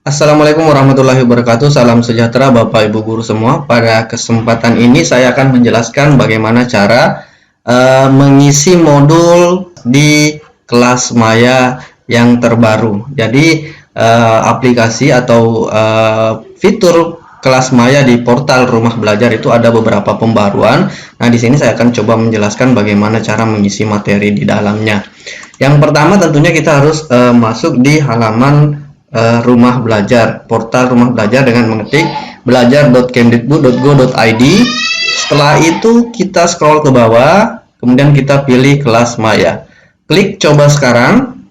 Assalamualaikum warahmatullahi wabarakatuh. Salam sejahtera Bapak Ibu guru semua. Pada kesempatan ini saya akan menjelaskan bagaimana cara mengisi modul di kelas Maya yang terbaru. Jadi aplikasi atau fitur kelas Maya di portal Rumah Belajar itu ada beberapa pembaruan. Nah, di sini saya akan coba menjelaskan bagaimana cara mengisi materi di dalamnya. Yang pertama tentunya kita harus masuk di halaman Rumah Belajar, portal Rumah Belajar dengan mengetik belajar.kemdikbud.go.id. Setelah itu kita scroll ke bawah, kemudian kita pilih kelas Maya. Klik coba sekarang.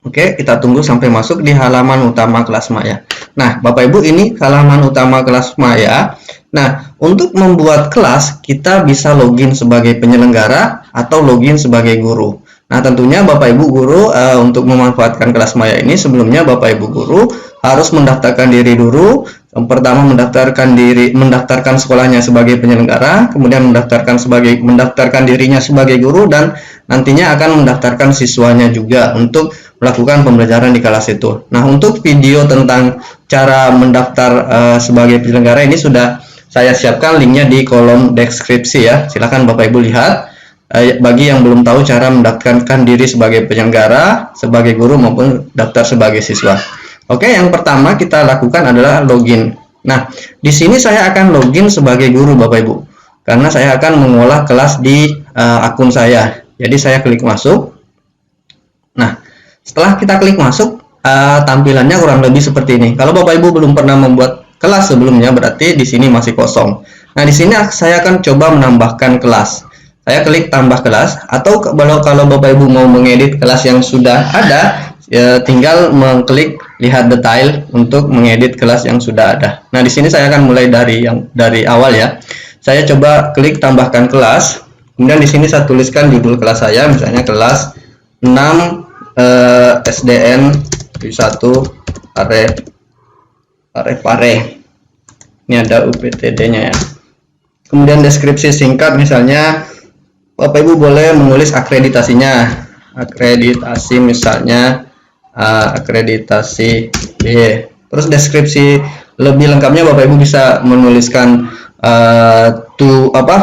Oke, kita tunggu sampai masuk di halaman utama kelas Maya. Nah, Bapak Ibu, ini halaman utama kelas Maya. Nah, untuk membuat kelas, kita bisa login sebagai penyelenggara atau login sebagai guru. Nah, tentunya Bapak Ibu guru untuk memanfaatkan kelas Maya ini, sebelumnya Bapak Ibu guru harus mendaftarkan diri dulu. Yang pertama mendaftarkan sekolahnya sebagai penyelenggara, kemudian mendaftarkan dirinya sebagai guru, dan nantinya akan mendaftarkan siswanya juga untuk melakukan pembelajaran di kelas itu. Nah, untuk video tentang cara mendaftar sebagai penyelenggara ini sudah saya siapkan linknya di kolom deskripsi ya. Silakan Bapak Ibu lihat. Bagi yang belum tahu cara mendaftarkan diri sebagai penyelenggara, sebagai guru maupun daftar sebagai siswa. Oke, yang pertama kita lakukan adalah login. Nah, di sini saya akan login sebagai guru Bapak Ibu, karena saya akan mengolah kelas di akun saya. Jadi saya klik masuk. Nah, setelah kita klik masuk, tampilannya kurang lebih seperti ini. Kalau Bapak Ibu belum pernah membuat kelas sebelumnya, berarti di sini masih kosong. Nah, di sini saya akan coba menambahkan kelas. Saya klik tambah kelas, atau kalau Bapak Ibu mau mengedit kelas yang sudah ada, ya tinggal mengklik lihat detail untuk mengedit kelas yang sudah ada. Nah, di sini saya akan mulai dari awal ya. Saya coba klik tambahkan kelas, kemudian di sini saya tuliskan judul kelas saya, misalnya kelas 6 SDN 1 Pare. Ini ada UPTD-nya ya. Kemudian deskripsi singkat, misalnya Bapak Ibu boleh menulis akreditasinya. Akreditasi misalnya akreditasi B. Terus deskripsi lebih lengkapnya Bapak Ibu bisa menuliskan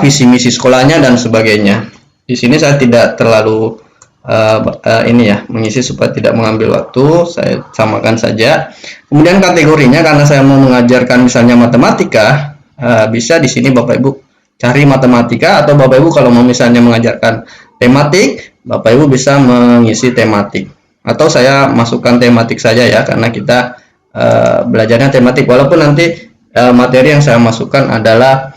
visi misi sekolahnya dan sebagainya. Di sini saya tidak terlalu mengisi supaya tidak mengambil waktu, saya samakan saja. Kemudian kategorinya, karena saya mau mengajarkan misalnya matematika, bisa di sini Bapak Ibu cari matematika, atau Bapak Ibu kalau mau misalnya mengajarkan tematik, Bapak Ibu bisa mengisi tematik, atau saya masukkan tematik saja ya, karena kita belajarnya tematik, walaupun nanti materi yang saya masukkan adalah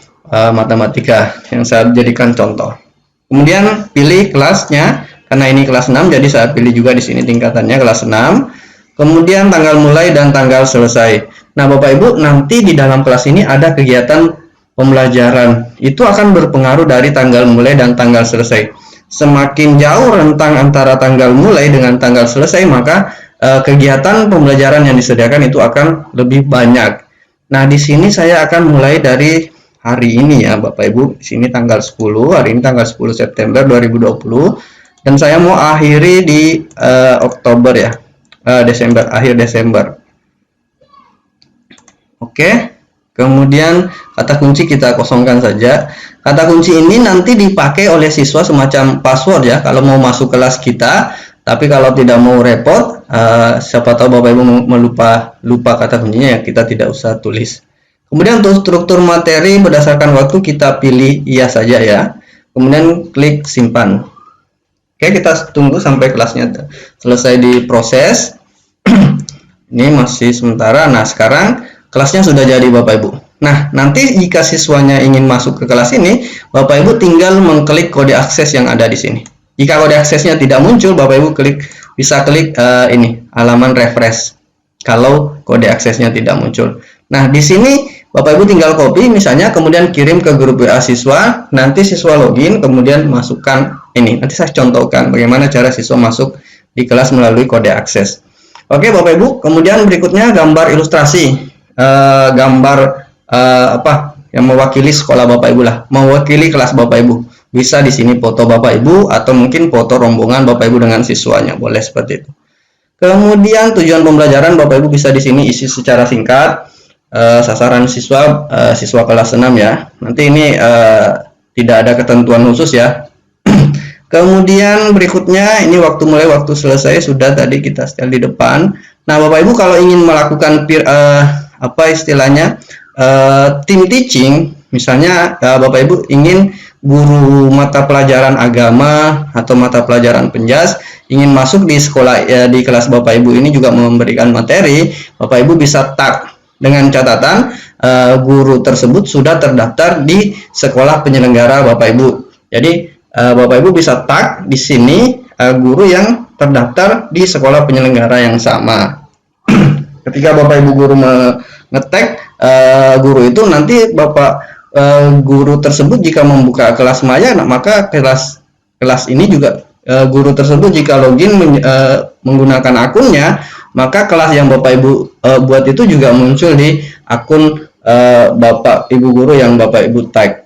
matematika yang saya jadikan contoh. Kemudian pilih kelasnya, karena ini kelas 6 jadi saya pilih juga di sini tingkatannya kelas 6. Kemudian tanggal mulai dan tanggal selesai. Nah, Bapak Ibu, nanti di dalam kelas ini ada kegiatan pembelajaran, itu akan berpengaruh dari tanggal mulai dan tanggal selesai. Semakin jauh rentang antara tanggal mulai dengan tanggal selesai, maka kegiatan pembelajaran yang disediakan itu akan lebih banyak. Nah, di sini saya akan mulai dari hari ini ya Bapak Ibu. Di sini tanggal 10, hari ini tanggal 10 September 2020, dan saya mau akhiri di Oktober ya, akhir Desember. Oke. Kemudian kata kunci kita kosongkan saja. Kata kunci ini nanti dipakai oleh siswa semacam password ya, kalau mau masuk kelas kita. Tapi kalau tidak mau repot, siapa tahu Bapak Ibu lupa kata kuncinya, ya kita tidak usah tulis. Kemudian untuk struktur materi berdasarkan waktu kita pilih iya saja ya. Kemudian klik simpan. Oke, kita tunggu sampai kelasnya selesai diproses. Ini masih sementara. Nah, sekarang kelasnya sudah jadi Bapak Ibu. Nah, nanti jika siswanya ingin masuk ke kelas ini, Bapak Ibu tinggal mengklik kode akses yang ada di sini. Jika kode aksesnya tidak muncul, Bapak Ibu bisa klik halaman refresh. Kalau kode aksesnya tidak muncul. Nah, di sini Bapak Ibu tinggal copy misalnya, kemudian kirim ke grup WA siswa. Nanti siswa login, kemudian masukkan ini. Nanti saya contohkan bagaimana cara siswa masuk di kelas melalui kode akses. Oke Bapak Ibu, kemudian berikutnya gambar ilustrasi. Gambar yang mewakili sekolah Bapak Ibu lah, mewakili kelas Bapak Ibu. Bisa di sini foto Bapak Ibu atau mungkin foto rombongan Bapak Ibu dengan siswanya, boleh seperti itu. Kemudian tujuan pembelajaran Bapak Ibu bisa di sini isi secara singkat. Sasaran siswa siswa kelas 6 ya. Nanti ini tidak ada ketentuan khusus ya. Kemudian berikutnya ini waktu mulai waktu selesai sudah tadi kita setel di depan. Nah, Bapak Ibu kalau ingin melakukan apa istilahnya team teaching, misalnya Bapak Ibu ingin guru mata pelajaran agama atau mata pelajaran penjas ingin masuk di sekolah ya, di kelas Bapak Ibu ini juga memberikan materi, Bapak Ibu bisa tag dengan catatan guru tersebut sudah terdaftar di sekolah penyelenggara Bapak Ibu. Jadi Bapak Ibu bisa tag di sini guru yang terdaftar di sekolah penyelenggara yang sama. Ketika Bapak Ibu guru ngetek guru itu, nanti guru tersebut jika membuka kelas maya, maka kelas ini juga guru tersebut jika login menggunakan akunnya, maka kelas yang Bapak Ibu buat itu juga muncul di akun Bapak Ibu guru yang Bapak Ibu tag.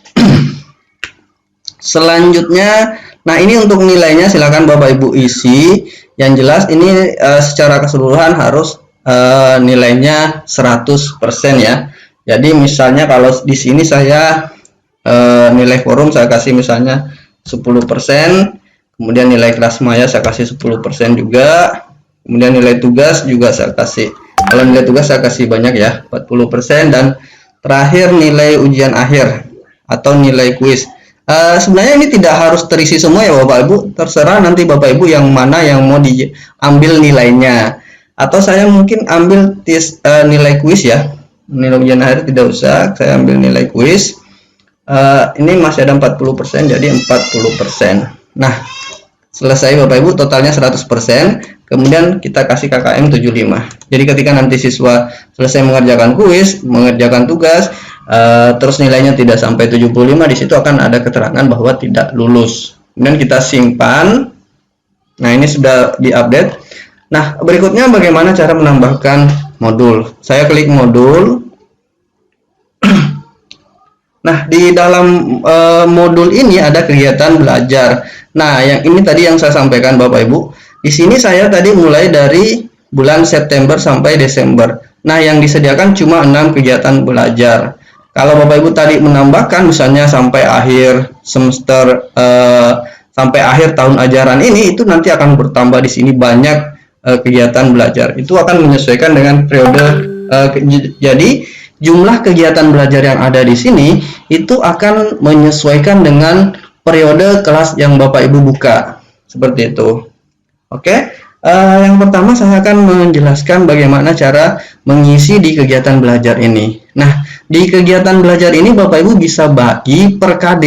Selanjutnya, nah ini untuk nilainya silakan Bapak Ibu isi. Yang jelas ini secara keseluruhan harus nilainya 100% ya. Jadi misalnya kalau di sini saya nilai forum saya kasih misalnya 10%, kemudian nilai kelas maya saya kasih 10% juga. Kemudian nilai tugas juga saya kasih, kalau nilai tugas saya kasih banyak ya, 40%, dan terakhir nilai ujian akhir atau nilai kuis. Sebenarnya ini tidak harus terisi semua ya Bapak Ibu, terserah nanti Bapak Ibu yang mana yang mau diambil nilainya. Atau saya mungkin ambil nilai kuis ya, nilai ujian akhir tidak usah, saya ambil nilai kuis. Ini masih ada 40%, jadi 40%. Nah, selesai Bapak Ibu, totalnya 100%. Kemudian kita kasih KKM 75. Jadi ketika nanti siswa selesai mengerjakan kuis, mengerjakan tugas, terus nilainya tidak sampai 75, di situ akan ada keterangan bahwa tidak lulus. Kemudian kita simpan. Nah, ini sudah diupdate. Nah, berikutnya bagaimana cara menambahkan modul. Saya klik modul. Nah, di dalam modul ini ada kegiatan belajar. Nah, yang ini tadi yang saya sampaikan Bapak Ibu. Di sini saya tadi mulai dari bulan September sampai Desember. Nah, yang disediakan cuma 6 kegiatan belajar. Kalau Bapak Ibu tadi menambahkan misalnya sampai akhir semester, sampai akhir tahun ajaran ini, itu nanti akan bertambah di sini banyak kegiatan belajar. Itu akan menyesuaikan dengan periode. Jadi jumlah kegiatan belajar yang ada di sini itu akan menyesuaikan dengan periode kelas yang Bapak Ibu buka. Seperti itu. Oke, yang pertama saya akan menjelaskan bagaimana cara mengisi di kegiatan belajar ini. Nah, di kegiatan belajar ini Bapak Ibu bisa bagi per KD.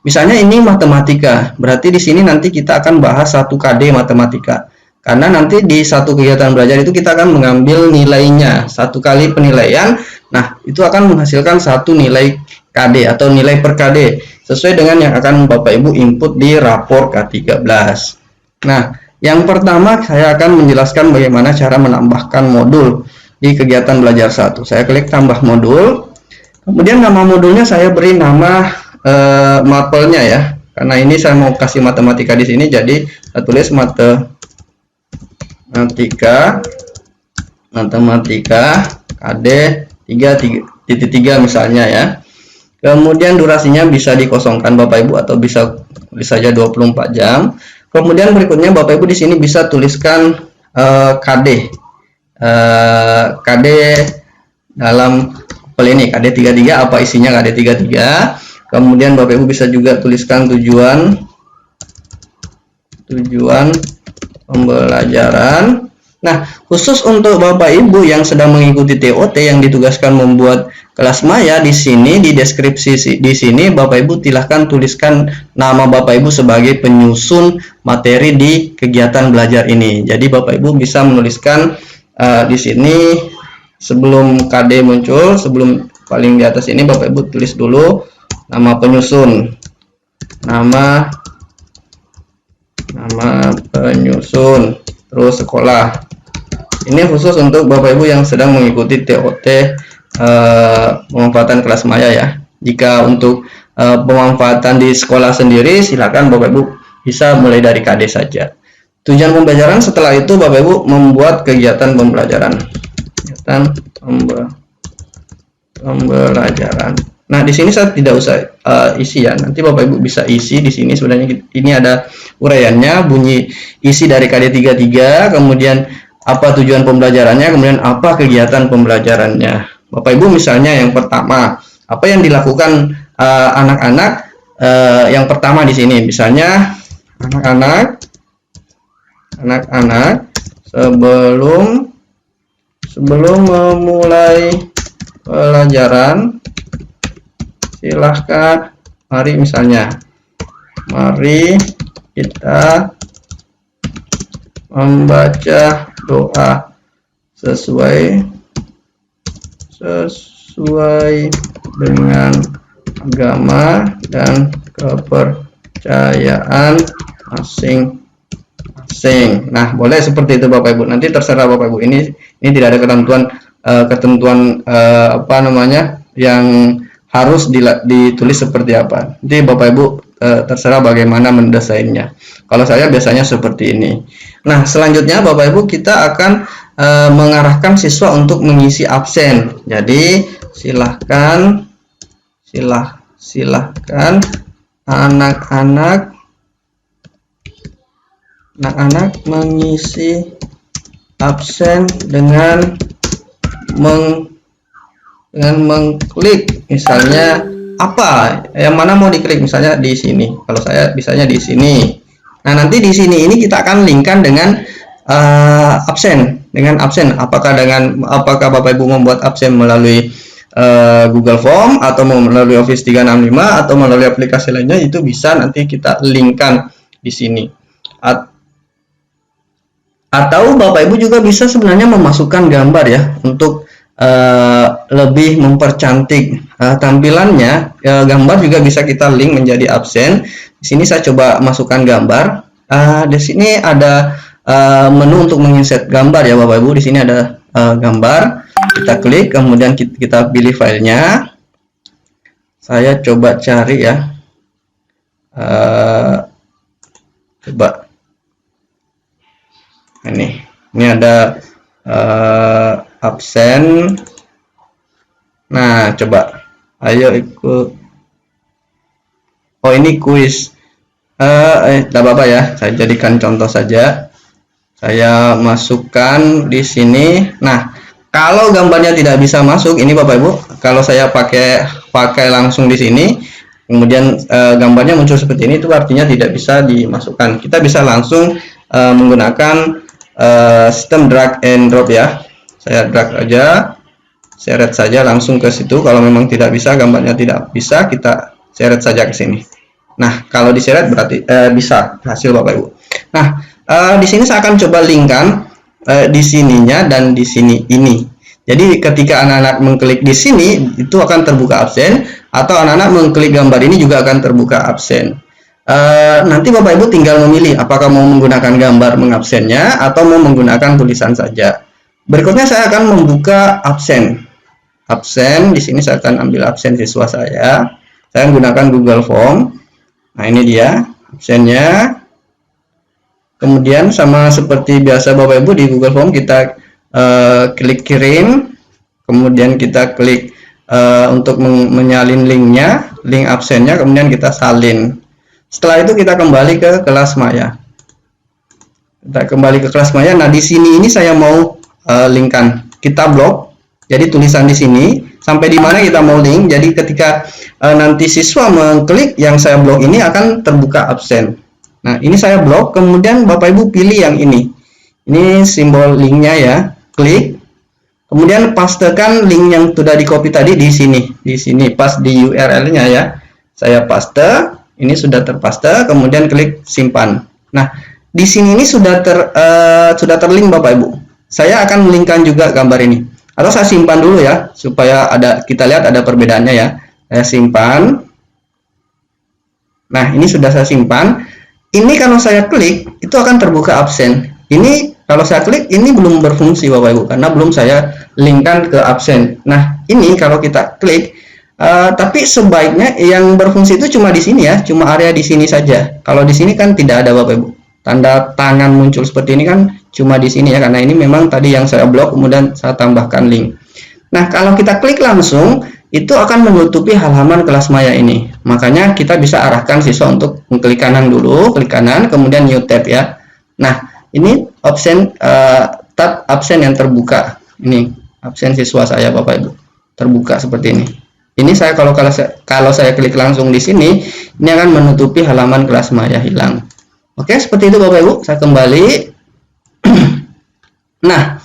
Misalnya ini matematika, berarti di sini nanti kita akan bahas 1 KD matematika. Karena nanti di satu kegiatan belajar itu kita akan mengambil nilainya, 1 kali penilaian. Nah, itu akan menghasilkan 1 nilai KD atau nilai per KD sesuai dengan yang akan Bapak Ibu input di rapor K13. Nah, yang pertama saya akan menjelaskan bagaimana cara menambahkan modul di kegiatan belajar 1. Saya klik tambah modul. Kemudian nama modulnya saya beri nama mapelnya ya. Karena ini saya mau kasih matematika di sini, jadi saya tulis matematika KD 3.3 misalnya ya. Kemudian durasinya bisa dikosongkan Bapak Ibu atau bisa tulis saja 24 jam. Kemudian berikutnya Bapak Ibu di sini bisa tuliskan KD. KD dalam mapel ini KD 33, apa isinya KD 33. Kemudian Bapak Ibu bisa juga tuliskan tujuan pembelajaran. Nah, khusus untuk Bapak Ibu yang sedang mengikuti TOT yang ditugaskan membuat kelas maya, di sini di deskripsi di sini Bapak Ibu silahkan tuliskan nama Bapak Ibu sebagai penyusun materi di kegiatan belajar ini. Jadi Bapak Ibu bisa menuliskan di sini sebelum KD muncul, sebelum paling di atas ini Bapak Ibu tulis dulu nama penyusun, nama penyusun, terus sekolah. Ini khusus untuk Bapak Ibu yang sedang mengikuti TOT pemanfaatan kelas maya ya. Jika untuk pemanfaatan di sekolah sendiri, silakan Bapak Ibu bisa mulai dari KD saja. Tujuan pembelajaran, setelah itu Bapak Ibu membuat kegiatan pembelajaran. Pembelajaran. Nah, di sini saya tidak usah isi ya. Nanti Bapak Ibu bisa isi di sini. Sebenarnya ini ada uraiannya, bunyi isi dari KD33, kemudian apa tujuan pembelajarannya, kemudian apa kegiatan pembelajarannya. Bapak Ibu misalnya yang pertama, apa yang dilakukan anak-anak yang pertama di sini, misalnya anak-anak sebelum memulai pelajaran, silahkan mari kita membaca doa sesuai dengan agama dan kepercayaan masing-masing. Nah, boleh seperti itu Bapak Ibu. Nanti terserah Bapak Ibu. Ini tidak ada ketentuan apa namanya yang harus ditulis seperti apa. Nanti Bapak Ibu terserah bagaimana mendesainnya. Kalau saya biasanya seperti ini. Nah, selanjutnya Bapak Ibu kita akan mengarahkan siswa untuk mengisi absen. Jadi silahkan anak-anak mengisi absen dengan mengklik, misalnya apa yang mana mau diklik, misalnya di sini. Kalau saya bisanya di sini. Nah, nanti di sini ini kita akan linkkan dengan absen. Apakah Bapak Ibu membuat absen melalui Google Form atau melalui Office 365 atau melalui aplikasi lainnya, itu bisa nanti kita linkkan di sini. Atau Bapak Ibu juga bisa sebenarnya memasukkan gambar ya untuk lebih mempercantik tampilannya. Gambar juga bisa kita link menjadi absen. Di sini saya coba masukkan gambar. Di sini ada menu untuk menginsert gambar ya Bapak Ibu. Di sini ada gambar. Kita klik, kemudian kita pilih filenya. Saya coba cari ya. Coba. Ini ada absen. Nah, coba ayo ikut. Oh, ini kuis. Tidak apa-apa ya, saya jadikan contoh saja. Saya masukkan di sini. Nah, kalau gambarnya tidak bisa masuk, ini Bapak Ibu, kalau saya pakai langsung di sini, kemudian gambarnya muncul seperti ini, itu artinya tidak bisa dimasukkan. Kita bisa langsung menggunakan sistem drag and drop ya. Saya drag aja, seret saja langsung ke situ. Kalau memang tidak bisa, gambarnya tidak bisa, kita seret saja ke sini. Nah, kalau diseret berarti bisa hasil Bapak Ibu. Nah, di sini saya akan coba linkkan di sininya dan di sini ini. Jadi ketika anak-anak mengklik di sini, itu akan terbuka absen, atau anak-anak mengklik gambar ini juga akan terbuka absen. Nanti Bapak Ibu tinggal memilih apakah mau menggunakan gambar mengabsennya atau mau menggunakan tulisan saja. Berikutnya saya akan membuka absen. Di sini saya akan ambil absen siswa saya. Saya menggunakan Google Form. Nah, ini dia absennya. Kemudian sama seperti biasa Bapak Ibu, di Google Form kita klik kirim, kemudian kita klik untuk menyalin linknya, link absennya, kemudian kita salin. Setelah itu kita kembali ke kelas Maya. Nah, di sini ini saya mau linkkan. Kita blok. Jadi tulisan di sini sampai di mana kita mau link. Jadi ketika nanti siswa mengklik yang saya blok ini akan terbuka absen. Nah, ini saya blok, kemudian Bapak Ibu pilih yang ini. Ini simbol linknya ya. Klik. Kemudian pastekan link yang sudah di copy tadi di sini. Di sini pas di URL-nya ya. Saya paste. Ini sudah terpaste, kemudian klik simpan. Nah, di sini ini sudah terlink Bapak Ibu. Saya akan melinkkan juga gambar ini. Atau saya simpan dulu ya, supaya kita lihat ada perbedaannya ya. Saya simpan. Nah, ini sudah saya simpan. Ini kalau saya klik, itu akan terbuka absen. Ini kalau saya klik, ini belum berfungsi Bapak Ibu, karena belum saya linkkan ke absen. Nah, ini kalau kita klik, tapi sebaiknya yang berfungsi itu cuma di sini ya, cuma area di sini saja. Kalau di sini kan tidak ada Bapak Ibu. tanda tangan muncul seperti ini kan cuma di sini ya, karena ini memang tadi yang saya blok kemudian saya tambahkan link. Nah, kalau kita klik langsung itu akan menutupi halaman kelas Maya ini. Makanya kita bisa arahkan siswa untuk klik kanan dulu, klik kanan kemudian new tab ya. Nah, ini absen tab absen yang terbuka. Ini absen siswa saya Bapak Ibu. Terbuka seperti ini. Ini saya kalau saya klik langsung di sini, ini akan menutupi halaman kelas Maya hilang. Oke, seperti itu Bapak Ibu. Saya kembali. Nah,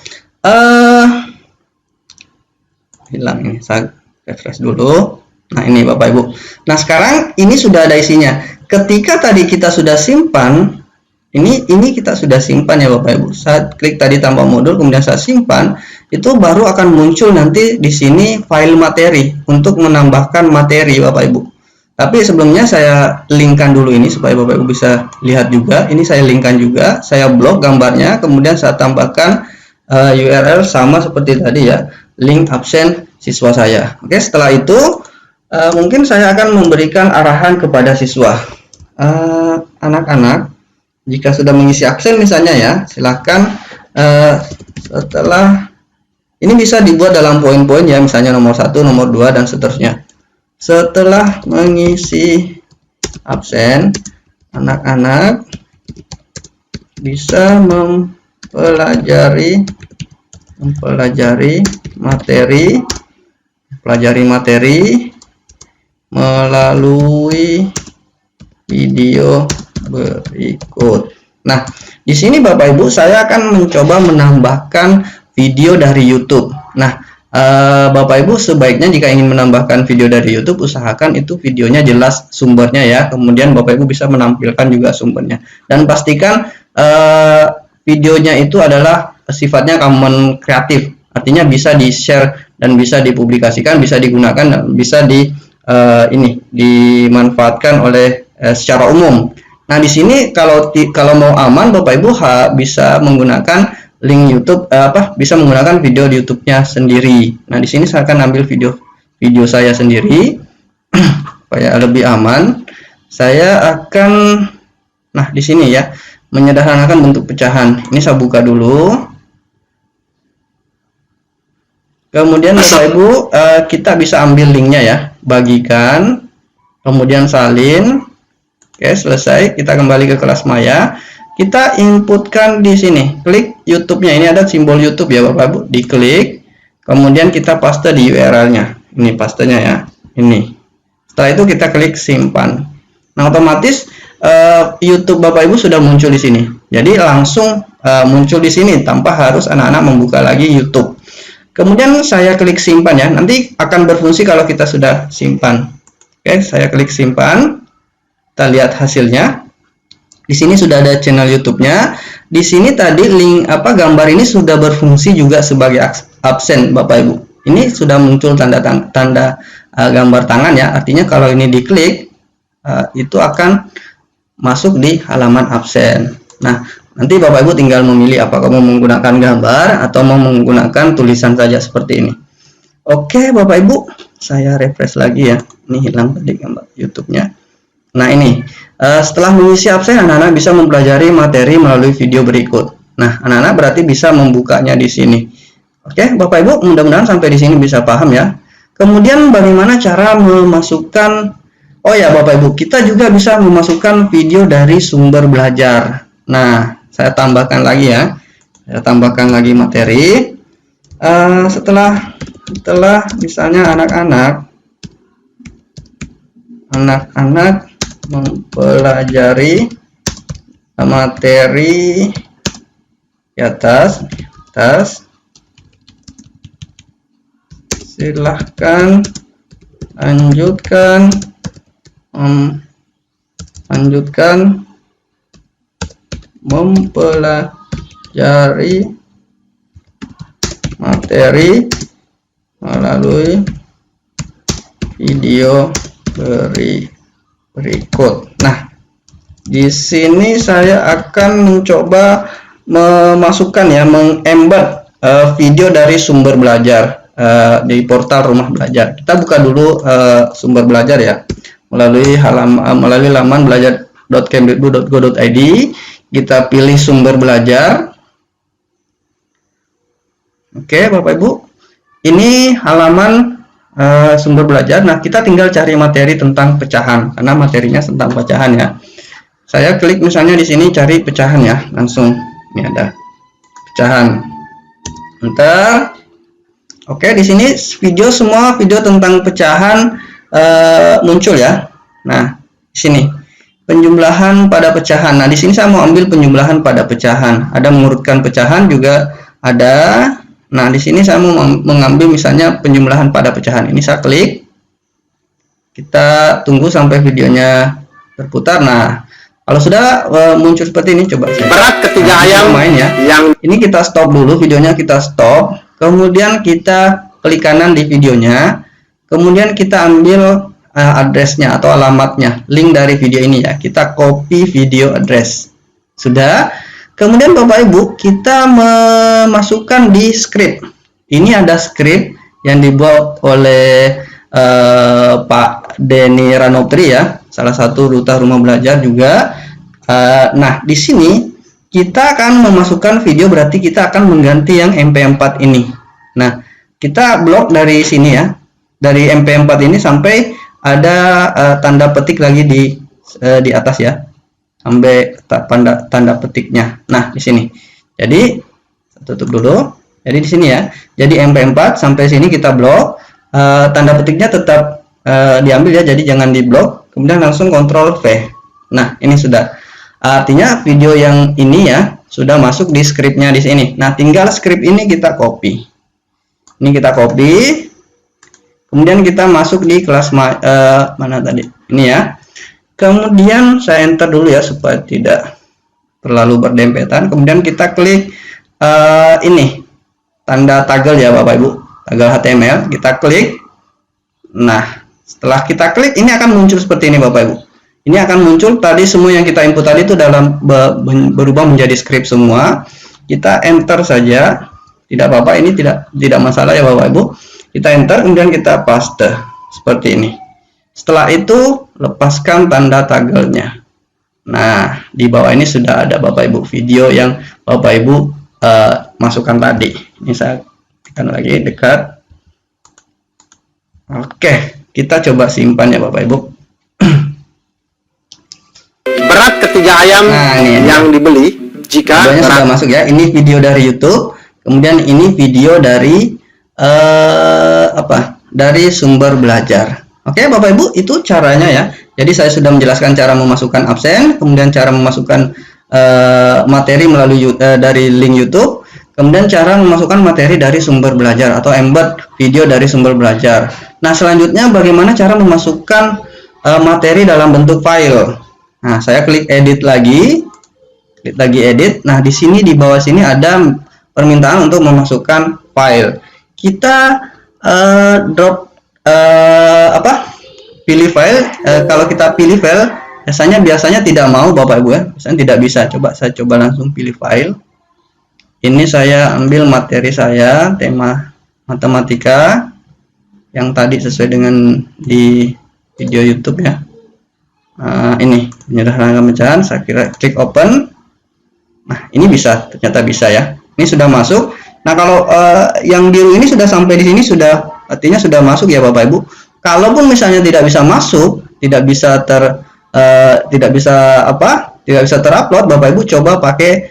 hilang ini. Saya refresh dulu. Nah, ini Bapak Ibu. Nah, sekarang ini sudah ada isinya. Ketika tadi kita sudah simpan, ini kita sudah simpan ya Bapak Ibu. Saya klik tadi tambah modul, kemudian saya simpan, itu baru akan muncul nanti di sini file materi untuk menambahkan materi Bapak Ibu. Tapi sebelumnya saya linkkan dulu ini supaya Bapak Ibu bisa lihat juga. Ini saya linkkan juga, saya blok gambarnya, kemudian saya tambahkan URL sama seperti tadi ya, link absen siswa saya. Oke, setelah itu mungkin saya akan memberikan arahan kepada siswa. Anak-anak, jika sudah mengisi absen misalnya ya, silahkan setelah ini bisa dibuat dalam poin-poin ya, misalnya nomor 1, nomor 2 dan seterusnya. Setelah mengisi absen, anak-anak bisa mempelajari materi melalui video berikut. Nah, di sini Bapak Ibu saya akan mencoba menambahkan video dari YouTube. Nah, Bapak Ibu sebaiknya jika ingin menambahkan video dari YouTube, usahakan itu videonya jelas sumbernya ya. Kemudian Bapak Ibu bisa menampilkan juga sumbernya. Dan pastikan videonya itu adalah sifatnya common kreatif. Artinya bisa di-share dan bisa dipublikasikan, bisa digunakan dan bisa dimanfaatkan oleh secara umum. Nah, di sini kalau mau aman Bapak Ibu bisa menggunakan link YouTube, bisa menggunakan video di YouTube-nya sendiri. Nah, di sini saya akan ambil video saya sendiri supaya lebih aman. Saya akan, nah di sini ya, menyederhanakan bentuk pecahan. Ini saya buka dulu. Kemudian Bapak Ibu kita bisa ambil linknya ya, bagikan, kemudian salin. Oke, selesai. Kita kembali ke kelas Maya. Kita inputkan di sini, klik YouTube-nya. Ini ada simbol YouTube ya Bapak Ibu, diklik, kemudian kita paste di URL-nya. Ini pastenya ya, ini. Setelah itu kita klik simpan. Nah, otomatis YouTube Bapak Ibu sudah muncul di sini. Jadi langsung muncul di sini tanpa harus anak-anak membuka lagi YouTube. Kemudian saya klik simpan ya. Nanti akan berfungsi kalau kita sudah simpan. Oke, saya klik simpan. Kita lihat hasilnya. Di sini sudah ada channel YouTube-nya. Di sini tadi link gambar ini sudah berfungsi juga sebagai absen Bapak Ibu. Ini sudah muncul tanda gambar tangan ya. Artinya kalau ini diklik itu akan masuk di halaman absen. Nah, nanti Bapak Ibu tinggal memilih apakah mau menggunakan gambar atau mau menggunakan tulisan saja seperti ini. Oke, Bapak Ibu, saya refresh lagi ya. Ini hilang tadi gambar YouTube-nya. Nah, ini setelah mengisi absen, anak-anak bisa mempelajari materi melalui video berikut. Nah, anak-anak berarti bisa membukanya di sini. Oke, Bapak Ibu, mudah-mudahan sampai di sini bisa paham ya. Kemudian bagaimana cara memasukkan, oh ya Bapak Ibu, kita juga bisa memasukkan video dari sumber belajar. Nah, saya tambahkan lagi ya. Saya tambahkan lagi materi. Setelah misalnya anak-anak mempelajari materi di atas, silahkan lanjutkan mempelajari materi melalui video berikut. Nah, di sini saya akan mencoba memasukkan ya, mengembed video dari sumber belajar di portal Rumah Belajar. Kita buka dulu sumber belajar ya, melalui laman belajar.kemdikbud.go.id. kita pilih sumber belajar. Oke, Bapak Ibu, ini halaman sumber belajar. Nah, kita tinggal cari materi tentang pecahan, karena materinya tentang pecahan ya. Saya klik misalnya di sini cari pecahan ya, langsung ini ada pecahan. Enter. Oke, di sini semua video tentang pecahan muncul ya. Nah, di sini penjumlahan pada pecahan. Nah, di sini saya mau ambil penjumlahan pada pecahan. Ada mengurutkan pecahan juga ada. Nah, di sini saya mau mengambil misalnya penjumlahan pada pecahan. Ini saya klik. Kita tunggu sampai videonya berputar. Nah, kalau sudah muncul seperti ini, coba saya berat ketiga ayam main ya. Yang ini kita stop dulu videonya, kita stop. Kemudian kita klik kanan di videonya. Kemudian kita ambil addressnya atau alamatnya, link dari video ini ya. Kita copy video address. Sudah. Kemudian Bapak Ibu, kita memasukkan di script. Ini ada script yang dibuat oleh Pak Denny Ranoptri ya, salah satu duta rumah belajar juga. Nah, di sini kita akan memasukkan video, berarti kita akan mengganti yang MP4 ini. Nah, kita blok dari sini ya, dari MP4 ini sampai ada tanda petik lagi di atas ya, sampai tanda petiknya. Nah, di sini. Jadi tutup dulu. Jadi di sini ya. Jadi MP4 sampai sini kita blok. Tanda petiknya tetap diambil ya, jadi jangan diblok. Kemudian langsung Ctrl V. Nah, ini sudah. Artinya video yang ini ya sudah masuk di scriptnya di sini. Nah, tinggal script ini kita copy. Ini kita copy. Kemudian kita masuk di kelas mana tadi? Ini ya. Kemudian saya enter dulu ya supaya tidak terlalu berdempetan. Kemudian kita klik ini tanda toggle ya Bapak Ibu, toggle HTML. Kita klik. Nah, setelah kita klik ini akan muncul seperti ini Bapak Ibu. Ini akan muncul tadi semua yang kita input tadi itu dalam berubah menjadi script semua. Kita enter saja, tidak apa-apa, ini tidak masalah ya Bapak Ibu. Kita enter, kemudian kita paste seperti ini. Setelah itu lepaskan tanda toggle-nya. Nah, di bawah ini sudah ada Bapak Ibu video yang Bapak Ibu masukkan tadi. Ini saya tekan lagi dekat. Oke, kita coba simpan ya Bapak Ibu. berat ketiga ayam yang dibeli jika videonya sudah masuk ya. Ini video dari YouTube, kemudian ini video dari dari sumber belajar. Oke Bapak Ibu, itu caranya ya. Jadi saya sudah menjelaskan cara memasukkan absen, kemudian cara memasukkan materi melalui dari link YouTube, kemudian cara memasukkan materi dari sumber belajar atau embed video dari sumber belajar. Nah, selanjutnya bagaimana cara memasukkan materi dalam bentuk file. Nah, saya klik edit lagi, klik lagi edit. Nah, di sini di bawah sini ada permintaan untuk memasukkan file. Kita pilih file. Kalau kita pilih file, biasanya tidak mau Bapak Ibu ya, biasanya tidak bisa. Saya coba langsung pilih file. Ini saya ambil materi saya, tema matematika yang tadi sesuai dengan di video YouTube ya. Ini penyederhanaan pecahan, saya klik open. Nah, ini bisa, ternyata bisa ya. Ini sudah masuk. Nah, kalau yang biru ini sudah sampai di sini, sudah artinya sudah masuk ya Bapak Ibu. Kalaupun misalnya tidak bisa masuk, tidak bisa terupload, Bapak Ibu coba pakai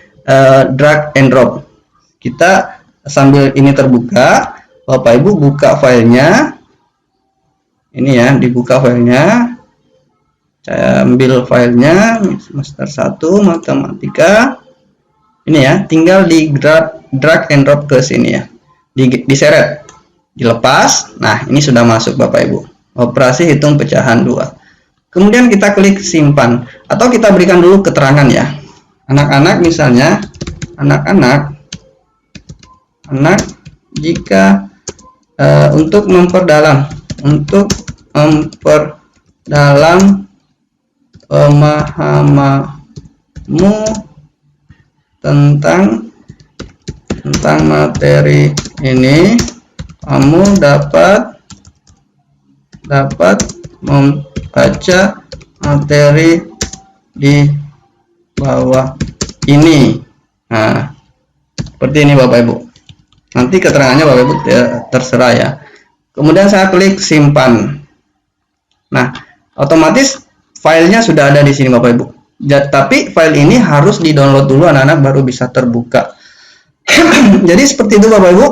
drag and drop. Kita sambil ini terbuka, Bapak Ibu buka filenya. Ini ya, dibuka filenya. Saya ambil filenya semester 1 matematika. Ini ya, tinggal di drag and drop ke sini ya. Diseret, dilepas. Nah, ini sudah masuk Bapak Ibu. Operasi hitung pecahan 2. Kemudian kita klik simpan atau kita berikan dulu keterangan ya. Anak-anak misalnya, anak jika untuk memperdalam pemahamanmu tentang materi ini, kamu dapat membaca materi di bawah ini. Nah, seperti ini Bapak Ibu. Nanti keterangannya Bapak Ibu terserah ya. Kemudian saya klik simpan. Nah, otomatis filenya sudah ada di sini Bapak Ibu. Tapi file ini harus di-download dulu anak-anak baru bisa terbuka. Jadi seperti itu Bapak Ibu.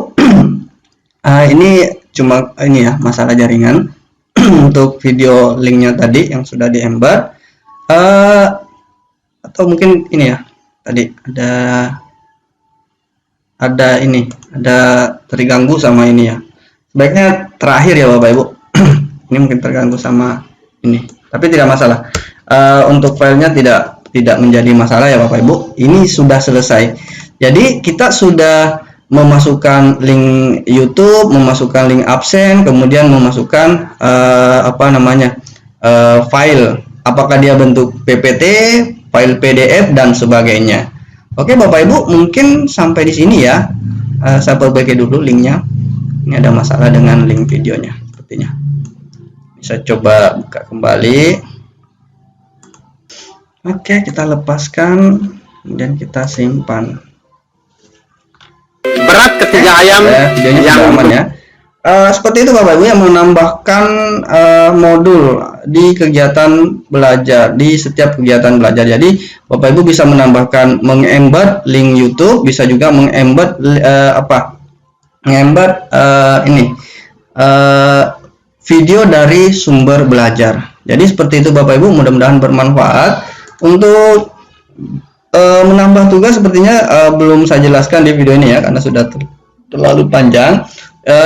Ini cuma ini ya, masalah jaringan. Untuk video linknya tadi yang sudah di-embed. Atau mungkin ini ya, tadi ada ini, ada terganggu sama ini ya. Sebaiknya terakhir ya Bapak Ibu. Ini mungkin terganggu sama ini, tapi tidak masalah. Untuk filenya tidak menjadi masalah ya Bapak Ibu. Ini sudah selesai. Jadi kita sudah memasukkan link YouTube, memasukkan link absen, kemudian memasukkan file. Apakah dia bentuk PPT, file PDF dan sebagainya. Oke Bapak Ibu, mungkin sampai di sini ya. Saya perbaiki dulu linknya. Ini ada masalah dengan link videonya sepertinya. Bisa coba buka kembali. Oke, kita lepaskan, kemudian kita simpan. Berat ketiga ayam Videonya yang sudah aman ya. Seperti itu Bapak Ibu, yang menambahkan modul di kegiatan belajar, di setiap kegiatan belajar. Jadi Bapak Ibu bisa menambahkan, mengembed link YouTube, bisa juga mengembed video dari sumber belajar. Jadi seperti itu Bapak Ibu, mudah-mudahan bermanfaat. Untuk menambah tugas sepertinya belum saya jelaskan di video ini ya, karena sudah terlalu panjang.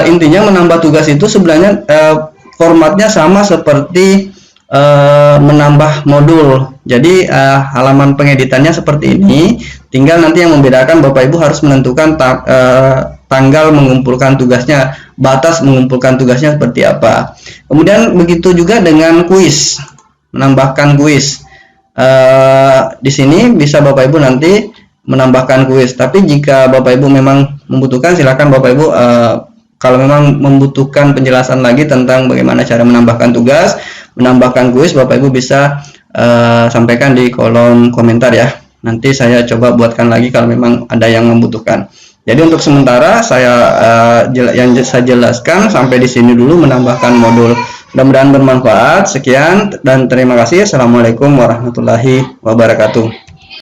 Intinya menambah tugas itu sebenarnya formatnya sama seperti menambah modul. Jadi halaman pengeditannya seperti ini. Tinggal nanti yang membedakan Bapak Ibu harus menentukan tanggal mengumpulkan tugasnya, batas mengumpulkan tugasnya seperti apa. Kemudian begitu juga dengan kuis, menambahkan kuis. Di sini bisa Bapak Ibu nanti menambahkan kuis. Tapi jika Bapak Ibu memang membutuhkan, silakan Bapak Ibu kalau memang membutuhkan penjelasan lagi tentang bagaimana cara menambahkan tugas, menambahkan kuis, Bapak Ibu bisa sampaikan di kolom komentar ya. Nanti saya coba buatkan lagi kalau memang ada yang membutuhkan. Jadi untuk sementara yang saya jelaskan sampai di sini dulu, menambahkan modul. Mudah-mudahan bermanfaat. Sekian dan terima kasih. Assalamualaikum warahmatullahi wabarakatuh.